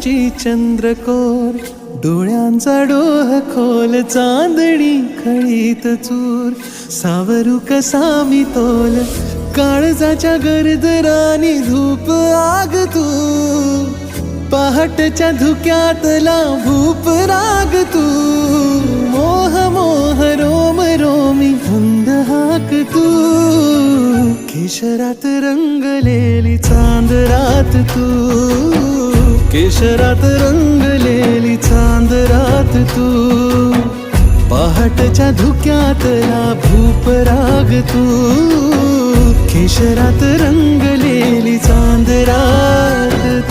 तुझी चंद्रकोर, डोळ्यांचा डोह खोल, चांदणी खळीत चूर, सावरू कसा मी तोल, काळजाच्या गरजरानी धूप आग तू, पहाटच्या धुक्यातला भूप राग तू, मोह मोह रोम रोमी धुंद हाक तू, केशरात रंगलेली चांद रात तू, केशरात रंगलेली चांद रात तू, पहाटच्या धुक्यातला भूप राग तू, केशरात रंगलेली चांद रात